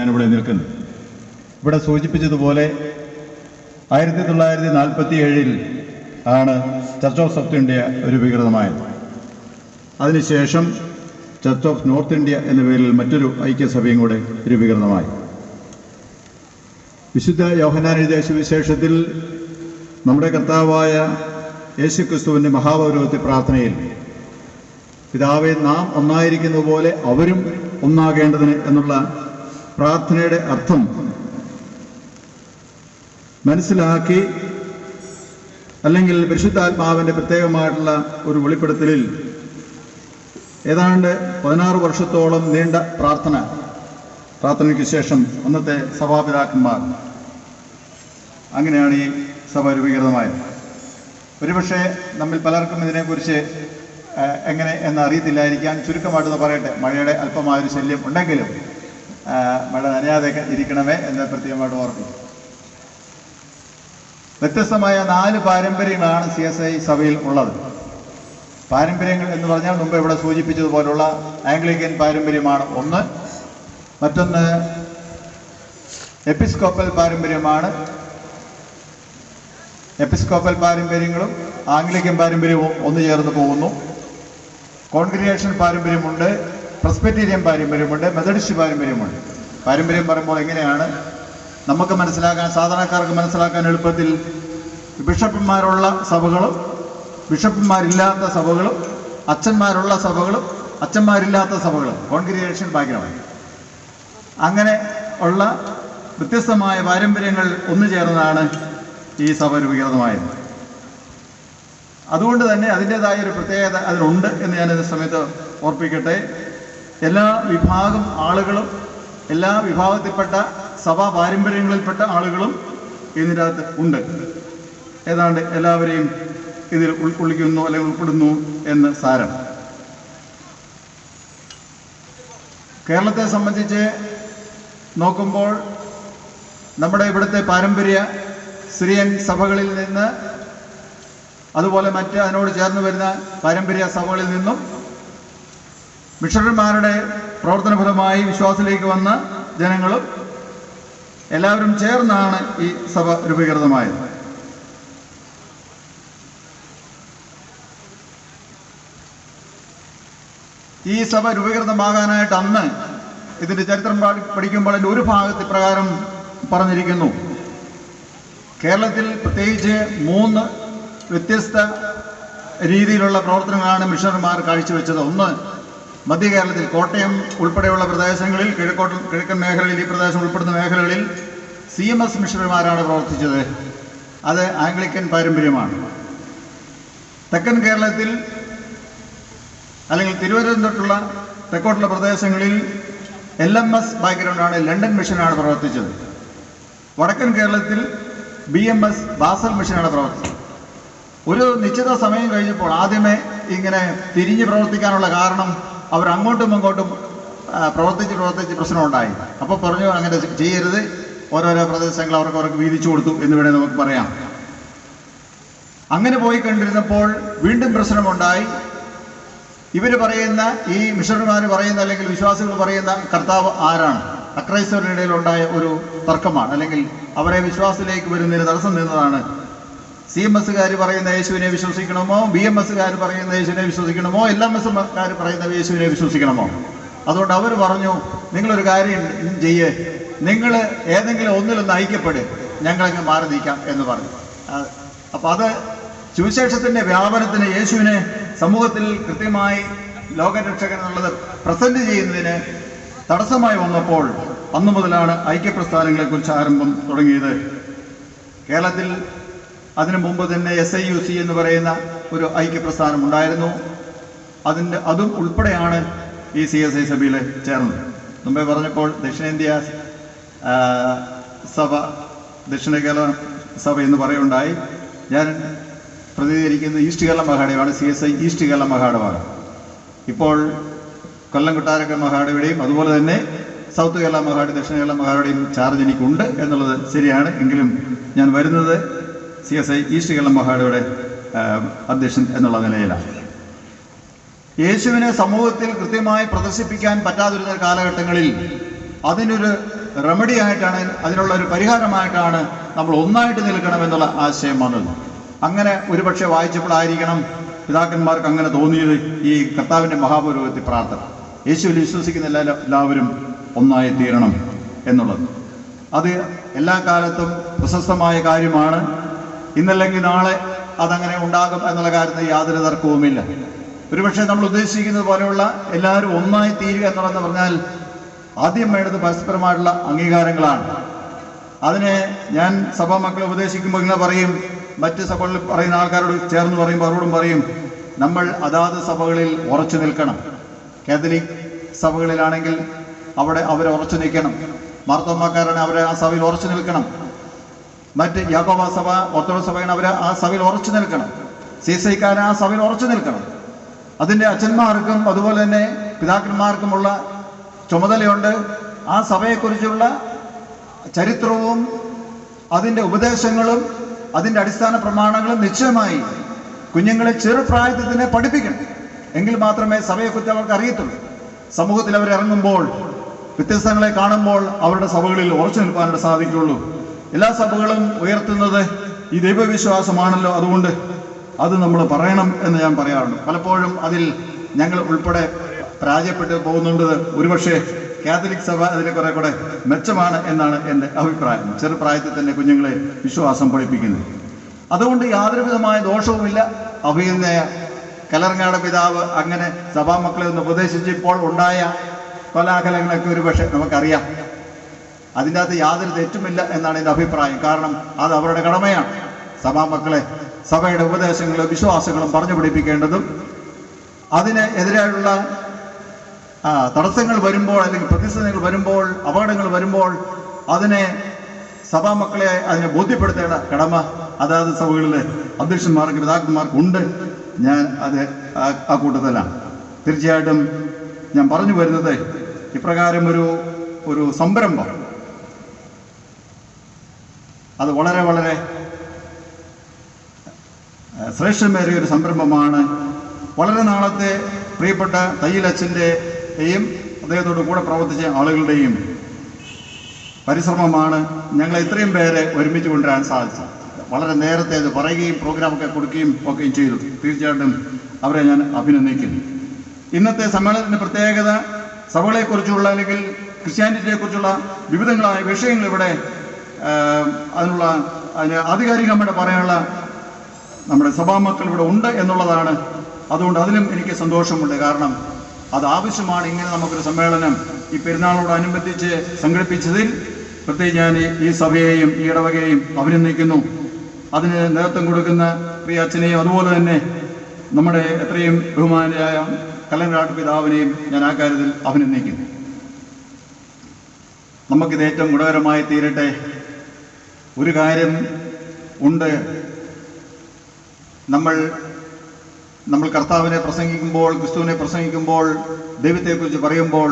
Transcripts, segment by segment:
ഞാനിവിടെ നിൽക്കുന്നത്. ഇവിടെ സൂചിപ്പിച്ചതുപോലെ 1947 ആണ് ചർച്ച് ഓഫ് സൗത്ത് ഇന്ത്യ രൂപീകൃതമായത്. അതിനുശേഷം ചർച്ച് ഓഫ് നോർത്ത് ഇന്ത്യ എന്ന പേരിൽ മറ്റൊരു ഐക്യസഭയും കൂടെ രൂപീകൃതമായി. വിശുദ്ധ യോഹന്നാൻ എഴുതിയ സുവിശേഷത്തിൽ നമ്മുടെ കർത്താവായ യേശുക്രിസ്തുവിൻ്റെ മഹാപൗരോഹിത്യ പ്രാർത്ഥനയിൽ പിതാവേ, നാം ഒന്നായിരിക്കുന്ന പോലെ അവരും ഒന്നാകേണ്ടതിന് എന്നുള്ള പ്രാർത്ഥനയുടെ അർത്ഥം മനസ്സിലാക്കി, അല്ലെങ്കിൽ പരിശുദ്ധാത്മാവിൻ്റെ പ്രത്യേകമായിട്ടുള്ള ഒരു വെളിപ്പെടുത്തലിൽ ഏതാണ്ട് 16 വർഷത്തോളം നീണ്ട പ്രാർത്ഥനയ്ക്ക് ശേഷം അന്നത്തെ സഭാപിതാക്കന്മാർ, അങ്ങനെയാണ് ഈ സഭ രൂപീകൃതമായത്. ഒരുപക്ഷെ നമ്മിൽ പലർക്കും ഇതിനെക്കുറിച്ച് എങ്ങനെ എന്ന് അറിയത്തില്ലായിരിക്കാം. ചുരുക്കമായിട്ടൊന്ന് പറയട്ടെ. മഴയുടെ അല്പമായൊരു ശല്യം ഉണ്ടെങ്കിലും മഴ നനയാതെയൊക്കെ ഇരിക്കണമേ എന്ന് പ്രത്യേകമായിട്ട് ഓർമ്മിക്കും. വ്യത്യസ്തമായ 4 പാരമ്പര്യങ്ങളാണ് CSI സഭയിൽ ഉള്ളത്. പാരമ്പര്യങ്ങൾ എന്ന് പറഞ്ഞാൽ മുമ്പ് ഇവിടെ സൂചിപ്പിച്ചതുപോലുള്ള ആംഗ്ലിക്കൻ പാരമ്പര്യമാണ് ഒന്ന്. മറ്റൊന്ന് എപ്പിസ്കോപ്പൽ പാരമ്പര്യമാണ്. എപ്പിസ്കോപ്പൽ പാരമ്പര്യങ്ങളും ആംഗ്ലിക്കൻ പാരമ്പര്യവും ഒന്നു ചേർന്ന് പോകുന്നു. കോൺഗ്രിഗേഷൻ പാരമ്പര്യമുണ്ട്, പ്രസ്ബിറ്റേറിയൻ പാരമ്പര്യമുണ്ട്, മെത്തഡിസ്റ്റ് പാരമ്പര്യമുണ്ട്. പാരമ്പര്യം പറയുമ്പോൾ എങ്ങനെയാണ് നമുക്ക് മനസ്സിലാക്കാൻ, സാധാരണക്കാർക്ക് മനസ്സിലാക്കാൻ എളുപ്പത്തിൽ ബിഷപ്പന്മാരുള്ള സഭകളും ബിഷപ്പന്മാരില്ലാത്ത സഭകളും അച്ഛന്മാരുള്ള സഭകളും അച്ഛന്മാരില്ലാത്ത സഭകളും കോൺഗ്രിഗേഷൻ ബാക്ക്ഗ്രൗണ്ട്, അങ്ങനെ ഉള്ള വ്യത്യസ്തമായ പാരമ്പര്യങ്ങൾ ഒന്നു ചേർന്നതാണ് ഈ സഭ രൂപീകൃതമായത്. അതുകൊണ്ട് തന്നെ അതിൻ്റേതായൊരു പ്രത്യേകത അതിനുണ്ട് എന്ന് ഞാനിത് സമയത്ത് ഓർപ്പിക്കട്ടെ. എല്ലാ വിഭാഗം ആളുകളും, എല്ലാ വിഭാഗത്തിൽപ്പെട്ട സഭാ പാരമ്പര്യങ്ങളിൽപ്പെട്ട ആളുകളും ഇതിനകത്ത് ഉണ്ട്. ഏതാണ്ട് എല്ലാവരെയും ഇതിൽ ഉൾക്കൊള്ളിക്കുന്നു അല്ലെങ്കിൽ ഉൾപ്പെടുന്നു എന്ന് സാരം. കേരളത്തെ സംബന്ധിച്ച് നോക്കുമ്പോൾ നമ്മുടെ ഇവിടുത്തെ പാരമ്പര്യ സിറിയൻ സഭകളിൽ നിന്ന്, അതുപോലെ മറ്റ് അതിനോട് ചേർന്ന് വരുന്ന പാരമ്പര്യ സഭകളിൽ നിന്നും മിഷണറിമാരുടെ പ്രവർത്തനഫലമായി വിശ്വാസത്തിലേക്ക് വന്ന ജനങ്ങളും എല്ലാവരും ചേർന്നാണ് ഈ സഭ രൂപീകൃതമായത്. ഈ സഭ രൂപീകൃതമാകാനായിട്ട് അന്ന് ഇതിൻ്റെ ചരിത്രം പഠിക്കുമ്പോൾ അതിൻ്റെ ഒരു ഭാഗത്ത് ഇപ്രകാരം പറഞ്ഞിരിക്കുന്നു. കേരളത്തിൽ പ്രത്യേകിച്ച് 3 വ്യത്യസ്ത രീതിയിലുള്ള പ്രവർത്തനങ്ങളാണ് മിഷണറിമാർ കാഴ്ചവെച്ചത്. ഒന്ന്, മധ്യ കേരളത്തിൽ കോട്ടയം ഉൾപ്പെടെയുള്ള പ്രദേശങ്ങളിൽ, കിഴക്കൻ മേഖലകളിൽ, ഈ പ്രദേശം ഉൾപ്പെടുന്ന മേഖലകളിൽ CMS മിഷണറിമാരാണ് പ്രവർത്തിച്ചത്. അത് ആംഗ്ലിക്കൻ പാരമ്പര്യമാണ്. തെക്കൻ കേരളത്തിൽ അല്ലെങ്കിൽ തിരുവനന്തപുരം തൊട്ടുള്ള തെക്കോട്ടുള്ള പ്രദേശങ്ങളിൽ LMS ബാക്ക്ഗ്രൗണ്ടാണ്, ലണ്ടൻ മിഷനാണ് പ്രവർത്തിച്ചത്. വടക്കൻ കേരളത്തിൽ BMS ബാസൽ മിഷനാണ് പ്രവർത്തിച്ചത്. ഒരു നിശ്ചിത സമയം കഴിഞ്ഞപ്പോൾ ആദ്യമേ ഇങ്ങനെ തിരിഞ്ഞ് പ്രവർത്തിക്കാനുള്ള കാരണം അവർ അങ്ങോട്ടും ഇങ്ങോട്ടും പ്രവർത്തിച്ച് പ്രശ്നമുണ്ടായി. അപ്പോൾ പറഞ്ഞു, അങ്ങനെ ചെയ്യരുത്, ഓരോരോ പ്രദേശങ്ങൾ അവർക്ക് വീതിച്ചു കൊടുത്തു എന്ന് വേണേൽ നമുക്ക് പറയാം. അങ്ങനെ പോയി കണ്ടിരുന്നപ്പോൾ വീണ്ടും പ്രശ്നമുണ്ടായി. ഇവർ പറയുന്ന, ഈ മിഷണറിമാർ പറയുന്ന അല്ലെങ്കിൽ വിശ്വാസികൾ പറയുന്ന കർത്താവ് ആരാണ്? അക്രൈസ്തവരുടെ ഇടയിലുണ്ടായ ഒരു തർക്കമാണ്, അല്ലെങ്കിൽ അവരെ വിശ്വാസത്തിലേക്ക് വരുന്നതിന് തടസ്സം നിന്നതാണ്. CMSകാർ പറയുന്ന യേശുവിനെ വിശ്വസിക്കണമോ, BMSകാർ പറയുന്ന യേശുവിനെ വിശ്വസിക്കണമോ, LMSകാർ പറയുന്ന യേശുവിനെ വിശ്വസിക്കണമോ? അതുകൊണ്ട് അവർ പറഞ്ഞു, നിങ്ങളൊരു കാര്യം ചെയ്യേ, നിങ്ങൾ ഏതെങ്കിലും ഒന്നിലൊന്ന് ഐക്യപ്പെടുക, ഞങ്ങളങ്ങ് മാറി നീക്കാം എന്ന് പറഞ്ഞു. അപ്പം അത് സുവിശേഷത്തിൻ്റെ വ്യാപനത്തിന്, യേശുവിനെ സമൂഹത്തിൽ കൃത്യമായി ലോകരക്ഷകൻ എന്നുള്ളത് പ്രസന്റ് ചെയ്യുന്നതിന് തടസ്സമായി വന്നപ്പോൾ അന്നു മുതലാണ് ഐക്യപ്രസ്ഥാനങ്ങളെക്കുറിച്ച് ആരംഭം തുടങ്ങിയത്. കേരളത്തിൽ അതിനു മുമ്പ് തന്നെ SIUC എന്ന് പറയുന്ന ഒരു ഐക്യപ്രസ്ഥാനം ഉണ്ടായിരുന്നു. അതും ഉൾപ്പെടെയാണ് ഈ CSI സഭയിൽ ചേർന്നത്. മുമ്പേ പറഞ്ഞപ്പോൾ ദക്ഷിണേന്ത്യ സഭ, ദക്ഷിണ കേരള സഭ എന്ന് പറയുണ്ടായി. ഞാൻ പ്രതിനിധീകരിക്കുന്നത് ഈസ്റ്റ് കേരള മഹാടമാണ്, CSI ഈസ്റ്റ് കേരള മഹാടമാണ്. ഇപ്പോൾ കൊല്ലം കൊട്ടാരക്കര മഹാടയുടെയും അതുപോലെ തന്നെ സൗത്ത് കേരള മഹാട, ദക്ഷിണ കേരള മഹാടയുടെയും ചാർജ് എനിക്കുണ്ട് എന്നുള്ളത് ശരിയാണ്. എങ്കിലും ഞാൻ വരുന്നത് CSI ഈസ്റ്റ് കേരള മഹാടയുടെ അധ്യക്ഷൻ എന്നുള്ള നിലയിലാണ്. യേശുവിനെ സമൂഹത്തിൽ കൃത്യമായി പ്രദർശിപ്പിക്കാൻ പറ്റാതിരുന്ന കാലഘട്ടങ്ങളിൽ അതിനൊരു റെമഡി ആയിട്ടാണ്, അതിനുള്ള ഒരു പരിഹാരമായിട്ടാണ് നമ്മൾ ഒന്നായിട്ട് നിൽക്കണമെന്നുള്ള ആശയം വന്നത്. അങ്ങനെ ഒരുപക്ഷെ വായിച്ചപ്പോഴായിരിക്കണം പിതാക്കന്മാർക്ക് അങ്ങനെ തോന്നിയത് ഈ കർത്താവിൻ്റെ മഹാപുരോഹിത പ്രാർത്ഥന, യേശുവിൽ വിശ്വസിക്കുന്ന എല്ലാവരും ഒന്നായി തീരണം എന്നുള്ളത്. അത് എല്ലാ കാലത്തും പ്രശസ്തമായ കാര്യമാണ്. ഇന്നല്ലെങ്കിൽ നാളെ അതങ്ങനെ ഉണ്ടാകും എന്നുള്ള കാര്യത്തിൽ യാതൊരു തർക്കവുമില്ല. ഒരുപക്ഷെ നമ്മൾ ഉദ്ദേശിക്കുന്നത് പോലെയുള്ള എല്ലാവരും ഒന്നായി തീരുക എന്നുള്ളതെന്ന് പറഞ്ഞാൽ ആദ്യം വേണ്ടത് പരസ്പരമായിട്ടുള്ള അംഗീകാരങ്ങളാണ്. അതിനെ ഞാൻ സഭാ മക്കളെ ഉപദേശിക്കുമ്പോൾ ഇങ്ങനെ പറയും, മറ്റ് സഭകളിൽ പറയുന്ന ആൾക്കാരോട് ചേർന്ന് പറയുമ്പോൾ അവരോടും പറയും, നമ്മൾ അതാത് സഭകളിൽ ഉറച്ചു നിൽക്കണം. കാത്തലിക് സഭകളിലാണെങ്കിൽ അവിടെ അവർ ഉറച്ചു നിൽക്കണം. മാർത്തോമാക്കാരാണ് അവരെ ആ സഭയിൽ ഉറച്ചു നിൽക്കണം. മറ്റ് യാക്കോബ സഭ, ഓർത്തഡോക്സ് സഭയാണ് അവർ ആ സഭയിൽ ഉറച്ചു നിൽക്കണം. CSIക്കാരൻ ആ സഭയിൽ ഉറച്ചു നിൽക്കണം. അതിൻ്റെ അച്ഛന്മാർക്കും അതുപോലെ തന്നെ പിതാക്കന്മാർക്കുമുള്ള ചുമതലയുണ്ട്. ആ സഭയെക്കുറിച്ചുള്ള ചരിത്രവും അതിൻ്റെ ഉപദേശങ്ങളും അതിൻ്റെ അടിസ്ഥാന പ്രമാണങ്ങളും നിശ്ചയമായി കുഞ്ഞുങ്ങളെ ചെറുപ്രായത്തിൽ തന്നെ പഠിപ്പിക്കണം. എങ്കിൽ മാത്രമേ സഭയെക്കുറിച്ച് അവർക്ക് അറിയത്തുള്ളൂ. സമൂഹത്തിൽ അവരിറങ്ങുമ്പോൾ വ്യത്യസ്തങ്ങളെ കാണുമ്പോൾ അവരുടെ സഭകളിൽ ഉറച്ചു നിൽക്കാനായിട്ട് സാധിക്കുള്ളൂ. എല്ലാ സഭകളും ഉയർത്തുന്നത് ഈ ദൈവവിശ്വാസമാണല്ലോ, അതുകൊണ്ട് അത് നമ്മൾ പറയണം എന്ന് ഞാൻ പറയാറുണ്ട്. പലപ്പോഴും അതിൽ ഞങ്ങൾ ഉൾപ്പെടെ പരാജയപ്പെട്ട് പോകുന്നുണ്ട്. ഒരുപക്ഷെ കാത്തലിക് സഭ അതിൽ കുറെ കൂടെ മെച്ചമാണ് എന്നാണ് എൻ്റെ അഭിപ്രായം. ചെറുപ്രായത്തിൽ തന്നെ കുഞ്ഞുങ്ങളെ വിശ്വാസം പഠിപ്പിക്കുന്നത്. അതുകൊണ്ട് യാതൊരു വിധമായ ദോഷവുമില്ല. അഭിനയ കലർങ്ങാട് പിതാവ് അങ്ങനെ സഭാമക്കളെ ഒന്ന് ഉപദേശിച്ചപ്പോൾ ഉണ്ടായ കോലാഹലങ്ങളൊക്കെ ഒരുപക്ഷെ നമുക്കറിയാം. അതിൻ്റെ അകത്ത് യാതൊരു തെറ്റുമില്ല എന്നാണ് എൻ്റെ അഭിപ്രായം. കാരണം അത് അവരുടെ കടമയാണ്. സഭാമക്കളെ സഭയുടെ ഉപദേശങ്ങളും വിശ്വാസങ്ങളും പറഞ്ഞു പഠിപ്പിക്കേണ്ടതും അതിന് എതിരായുള്ള തടസ്സങ്ങൾ വരുമ്പോൾ അല്ലെങ്കിൽ പ്രതിസന്ധികൾ വരുമ്പോൾ അപകടങ്ങൾ വരുമ്പോൾ അതിനെ സഭാമക്കളെ അതിനെ ബോധ്യപ്പെടുത്തേണ്ട കടമ അതാത് സഭകളിലെ അധ്യക്ഷന്മാർക്ക് പിതാക്കന്മാർക്ക് ഉണ്ട്. ഞാൻ അത് ആ കൂട്ടത്തിലാണ്. തീർച്ചയായിട്ടും ഞാൻ പറഞ്ഞു വരുന്നത് ഇപ്രകാരം ഒരു സംരംഭം അത് വളരെ വളരെ ശ്രേഷ്ഠമേറിയ ഒരു സംരംഭമാണ്. വളരെ നാളത്തെ പ്രിയപ്പെട്ട തയ്യലച്ഛൻ്റെയും അദ്ദേഹത്തോട് കൂടെ പ്രവർത്തിച്ച ആളുകളുടെയും പരിശ്രമമാണ് ഞങ്ങളെ ഇത്രയും പേരെ ഒരുമിച്ച് കൊണ്ടുവരാൻ സാധിച്ചത്. വളരെ നേരത്തെ അത് പറയുകയും പ്രോഗ്രാമൊക്കെ കൊടുക്കുകയും ഒക്കെയും ചെയ്തു. തീർച്ചയായിട്ടും അവരെ ഞാൻ അഭിനന്ദിക്കുന്നു. ഇന്നത്തെ സമ്മേളനത്തിൻ്റെ പ്രത്യേകത സഭകളെക്കുറിച്ചുള്ള അല്ലെങ്കിൽ ക്രിസ്ത്യാനിറ്റിയെക്കുറിച്ചുള്ള വിവിധങ്ങളായ വിഷയങ്ങൾ ഇവിടെ അതിന് ആധികാരികമായിട്ട് പറയാനുള്ള നമ്മുടെ സഭാമക്കൾ ഇവിടെ ഉണ്ട് എന്നുള്ളതാണ്. അതുകൊണ്ട് അതിലും എനിക്ക് സന്തോഷമുണ്ട്. കാരണം അത് ആവശ്യമാണ്. ഇങ്ങനെ നമുക്കൊരു സമ്മേളനം ഈ പെരുന്നാളോടനുബന്ധിച്ച് സംഘടിപ്പിച്ചതിൽ പ്രത്യേകിച്ച് ഞാൻ ഈ സഭയെയും ഈ ഇടവകയെയും അഭിനന്ദിക്കുന്നു. അതിന് നേതൃത്വം കൊടുക്കുന്ന പ്രിയ അച്ഛനെയും അതുപോലെ തന്നെ നമ്മുടെ എത്രയും ബഹുമാനായ കലങ്ങാട് പിതാവിനെയും ഞാൻ ആ കാര്യത്തിൽ അഭിനന്ദിക്കുന്നു. നമുക്കിത് ഏറ്റവും ഗുണകരമായി തീരട്ടെ. ഒരു കാര്യം ഉണ്ട്, നമ്മൾ കർത്താവിനെ പ്രസംഗിക്കുമ്പോൾ, ക്രിസ്തുവിനെ പ്രസംഗിക്കുമ്പോൾ, ദൈവത്തെക്കുറിച്ച് പറയുമ്പോൾ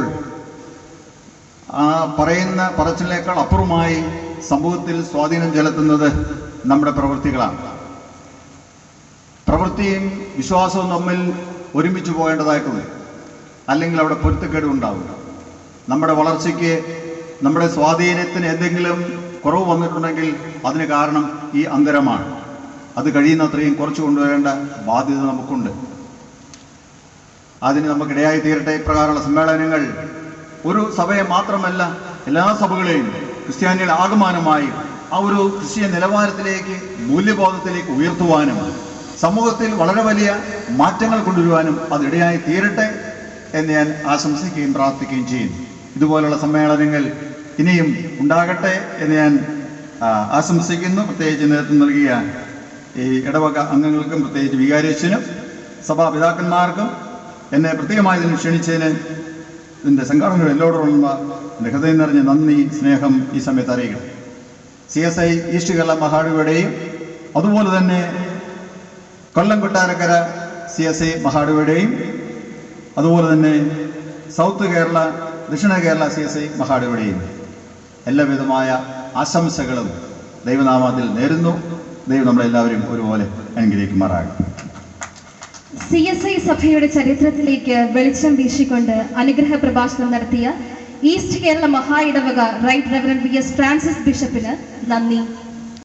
ആ പറയുന്ന പറച്ചിലിനേക്കാൾ അപ്പുറമായി സമൂഹത്തിൽ സ്വാധീനം ചെലുത്തുന്നത് നമ്മുടെ പ്രവൃത്തികളാണ്. പ്രവൃത്തിയും വിശ്വാസവും തമ്മിൽ ഒരുമിച്ച് പോകേണ്ടതായിട്ടുണ്ട്. അല്ലെങ്കിൽ അവിടെ പൊരുത്തക്കേട് ഉണ്ടാവും. നമ്മുടെ വളർച്ചയ്ക്ക്, നമ്മുടെ സ്വാധീനത്തിന് എന്തെങ്കിലും കുറവ് വന്നിട്ടുണ്ടെങ്കിൽ അതിന് കാരണം ഈ അന്തരമാണ്. അത് കഴിയുന്നത്രയും കുറച്ച് കൊണ്ടുവരേണ്ട ബാധ്യത നമുക്കുണ്ട്. അതിന് നമുക്കിടയായി തീരട്ടെ. ഇപ്രകാരമുള്ള സമ്മേളനങ്ങൾ ഒരു സഭയെ മാത്രമല്ല എല്ലാ സഭകളെയും ക്രിസ്ത്യാനികളുടെ ആകമാനമായി ആ ഒരു ക്രിസ്ത്യൻ നിലവാരത്തിലേക്ക്, മൂല്യബോധത്തിലേക്ക് ഉയർത്തുവാനും സമൂഹത്തിൽ വളരെ വലിയ മാറ്റങ്ങൾ കൊണ്ടുവരുവാനും അതിടയായി തീരട്ടെ എന്ന് ഞാൻ ആശംസിക്കുകയും പ്രാർത്ഥിക്കുകയും ചെയ്യുന്നു. ഇതുപോലുള്ള സമ്മേളനങ്ങൾ ഇനിയും ഉണ്ടാകട്ടെ എന്ന് ഞാൻ ആശംസിക്കുന്നു. പ്രത്യേകിച്ച് നേതൃത്വം നൽകിയ ഈ ഇടവക അംഗങ്ങൾക്കും പ്രത്യേകിച്ച് വികാരിയച്ഛനും സഭാപിതാക്കന്മാർക്കും എന്നെ പ്രത്യേകമായി ഇതിന് ക്ഷണിച്ചതിന് ഇതിൻ്റെ സംഘാടകർ എല്ലാവരോടുള്ള എൻ്റെ ഹൃദയം നിറഞ്ഞ നന്ദി, സ്നേഹം ഈ സമയത്ത് അറിയിക്കണം. CSI ഈസ്റ്റ് കേരള മഹാടുവയുടെയും അതുപോലെ തന്നെ കൊല്ലം കൊട്ടാരക്കര CSI മഹാടുവയുടെയും അതുപോലെ തന്നെ സൗത്ത് കേരള, ദക്ഷിണ കേരള CSI മഹാടുവയുടെയും എല്ലാവിധമായ ആശംസകളും ദൈവനാമത്തിൽ നേരുന്നു. ദൈവം നമ്മളെല്ലാവരും ഒരുപോലെ അനുഗ്രഹിക്കുമാറാകും. CSI സഭയുടെ ചരിത്രത്തിലേക്ക് വെളിച്ചം വീശിക്കൊണ്ട് അനുഗ്രഹ പ്രഭാഷണം നടത്തിയ ഈസ്റ്റ് കേരള മഹാ ഇടവക right reverend V S Francis ബിഷപ്പിന് നന്ദി.